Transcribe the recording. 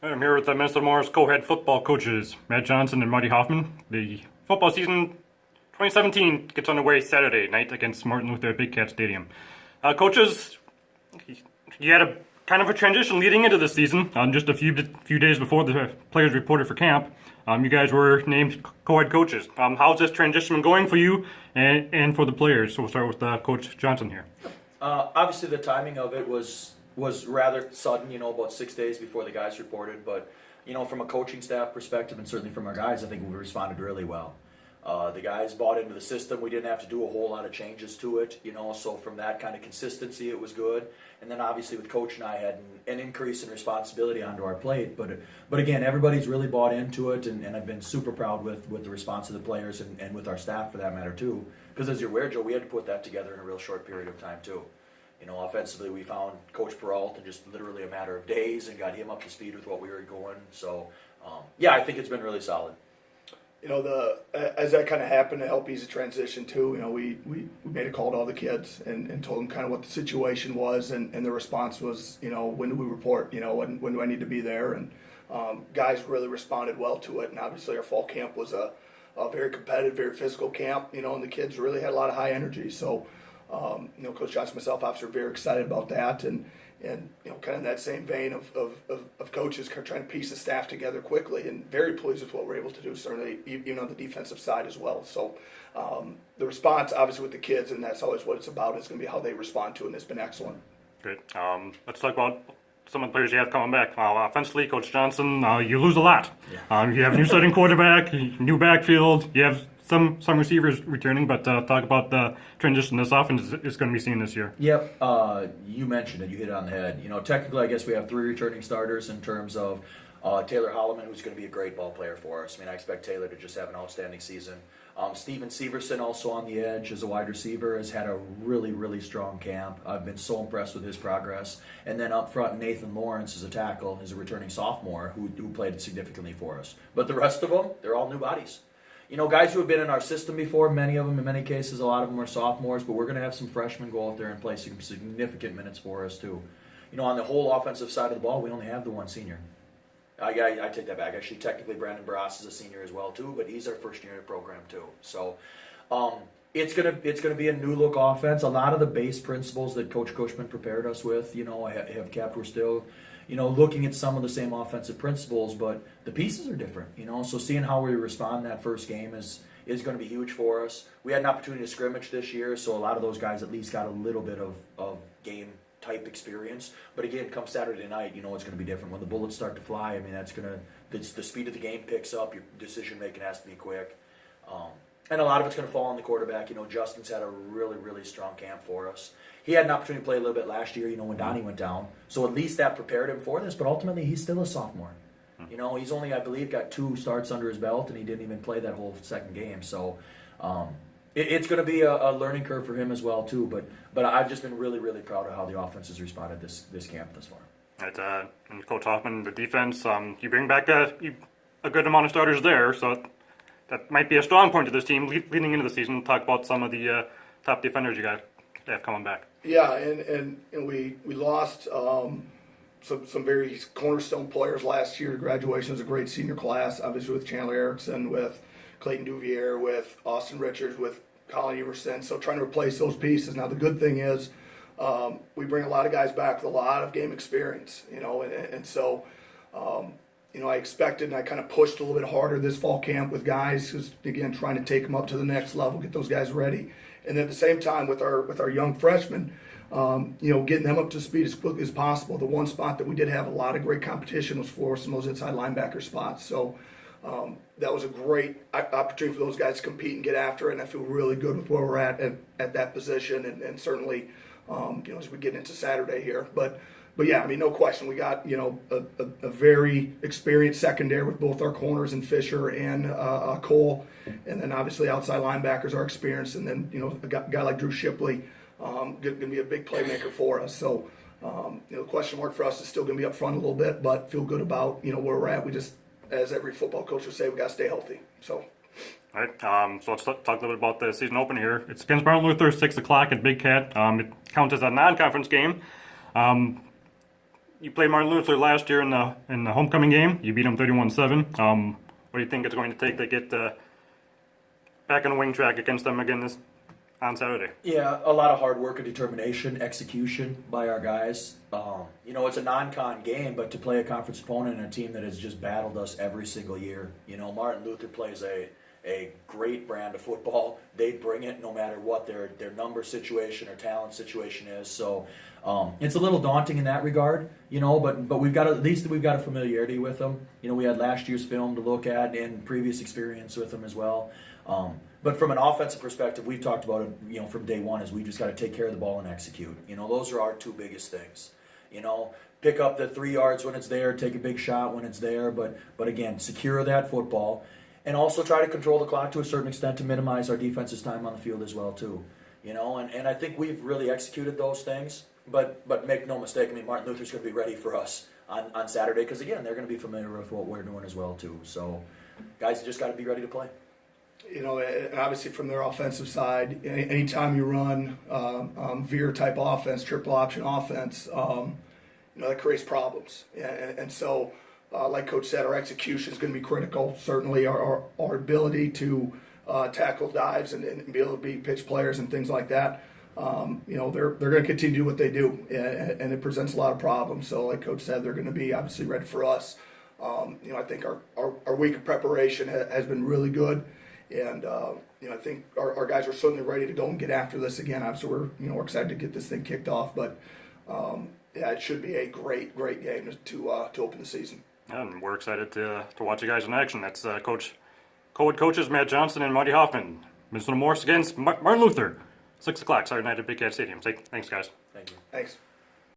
I'm here with the Minnesota Morris co-head football coaches, Matt Johnson and Marty Hoffman. The football season 2017 gets underway Saturday night against Martin Luther at Big Cat Stadium. Coaches, you had a kind of a transition leading into the season. Just a few days before the players reported for camp, you guys were named co-head coaches. How's this transition been going for you and for the players? So we'll start with Coach Johnson here. Obviously, the timing of it was rather sudden, about 6 days before the guys reported. But, from a coaching staff perspective and certainly from our guys, I think we responded really well. The guys bought into the system. We didn't have to do a whole lot of changes to it, so from that kind of consistency, it was good. And then obviously with Coach and I had an increase in responsibility onto our plate. But again, everybody's really bought into it, and I've been super proud with the response of the players and with our staff for that matter too. Because as you're aware, Joe, we had to put that together in a real short period of time too. Offensively, we found Coach Peralt in just literally a matter of days and got him up to speed with what we were going. So, I think it's been really solid. As that kind of happened to help ease the transition too, we made a call to all the kids and told them kind of what the situation was, and the response was, when do we report, when do I need to be there, and guys really responded well to it, and obviously our fall camp was a very competitive, very physical camp, and the kids really had a lot of high energy, so Coach Johnson and myself obviously are very excited about that, and kind of in that same vein of coaches trying to piece the staff together quickly, and very pleased with what we're able to do, certainly even on the defensive side as well. So the response, obviously, with the kids, and that's always what it's about, is going to be how they respond to it, and it's been excellent. Great. Let's talk about some of the players you have coming back. Offensively, Coach Johnson, you lose a lot. Yeah. You have a new starting quarterback, new backfield, you have some receivers returning, but talk about the transition this offense is going to be seen this year. Yep, you mentioned it. You hit it on the head. Technically, I guess we have 3 returning starters in terms of Taylor Holloman, who's going to be a great ball player for us. I expect Taylor to just have an outstanding season. Steven Severson, also on the edge as a wide receiver, has had a really, really strong camp. I've been so impressed with his progress. And then up front, Nathan Lawrence is a tackle, is a returning sophomore who played significantly for us. But the rest of them, they're all new bodies. Guys who have been in our system before, many of them, in many cases, a lot of them are sophomores, but we're going to have some freshmen go out there and play some significant minutes for us, too. On the whole offensive side of the ball, we only have the one senior. I take that back. Actually, technically, Brandon Barras is a senior as well, too, but he's our first year in the program, too. So it's gonna be a new-look offense. A lot of the base principles that Coach Cushman prepared us with, have kept. We're still looking at some of the same offensive principles, but the pieces are different, so seeing how we respond in that first game is going to be huge for us. We had an opportunity to scrimmage this year, so a lot of those guys at least got a little bit of game type experience, but again, come Saturday night, it's going to be different. When the bullets start to fly, the speed of the game picks up, your decision making has to be quick, and a lot of it's going to fall on the quarterback. Justin's had a really, really strong camp for us. He had an opportunity to play a little bit last year, when Donnie went down. So at least that prepared him for this, but ultimately he's still a sophomore. He's only, I believe, got 2 starts under his belt, and he didn't even play that whole second game. So it's going to be a learning curve for him as well, too. But I've just been really, really proud of how the offense has responded this camp thus far. Right, and Coach Hoffman, the defense, you bring back a good amount of starters there, so that might be a strong point of this team leading into the season. Talk about some of the top defenders you got have coming back. Yeah, and we lost some very cornerstone players last year. Graduation was a great senior class, obviously with Chandler Erickson, with Clayton Duvier, with Austin Richards, with Colin Everson. So trying to replace those pieces. Now the good thing is we bring a lot of guys back with a lot of game experience, and so I expected, and I kind of pushed a little bit harder this fall camp with guys, who's again trying to take them up to the next level, get those guys ready. And at the same time, with our young freshmen, getting them up to speed as quickly as possible. The one spot that we did have a lot of great competition was for some of those inside linebacker spots. So that was a great opportunity for those guys to compete and get after it. And I feel really good with where we're at that position, and certainly, as we get into Saturday here. But yeah, no question. We got, a very experienced secondary with both our corners and Fisher and Cole. And then obviously outside linebackers are experienced. And then, a guy like Drew Shipley going to be a big playmaker for us. So, the question mark for us is still going to be up front a little bit, but feel good about, where we're at. We just, as every football coach would say, we got to stay healthy. So. All right, so let's talk a little bit about the season opener here. It's against Martin Luther, 6 o'clock at Big Cat. It counts as a non-conference game. you played Martin Luther last year in the homecoming game. You beat them 31-7. What do you think it's going to take to get back on the wing track against them again on Saturday? Yeah, a lot of hard work and determination, execution by our guys. It's a non-con game, but to play a conference opponent and a team that has just battled us every single year. Martin Luther plays a great brand of football. They bring it no matter what their number situation or talent situation is. So it's a little daunting in that regard, but we've got at least we've got a familiarity with them. We had last year's film to look at and previous experience with them as well. But from an offensive perspective, we've talked about it, from day one, is we just got to take care of the ball and execute. Those are our two biggest things. Pick up the 3 yards when it's there, take a big shot when it's there, but again, secure that football, and also try to control the clock to a certain extent to minimize our defense's time on the field as well too. And I think we've really executed those things. But make no mistake, Martin Luther's going to be ready for us on Saturday because again, they're going to be familiar with what we're doing as well too. So, guys, just got to be ready to play. And obviously from their offensive side, anytime you run veer type offense, triple option offense, that creates problems. And so, like Coach said, our execution is going to be critical. Certainly, our ability to tackle dives and be able to beat pitch players and things like that. They're going to continue to do what they do, and it presents a lot of problems. So, like Coach said, they're going to be obviously ready for us. I think our week of preparation has been really good. And I think our guys are certainly ready to go and get after this again. Obviously, we're excited to get this thing kicked off. But it should be a great game to open the season. And we're excited to watch you guys in action. That's co-head coaches Matt Johnson and Marty Hoffman. Minnesota Morse against Martin Luther, 6 o'clock Saturday night at Big Cat Stadium. Thanks, guys. Thank you. Thanks.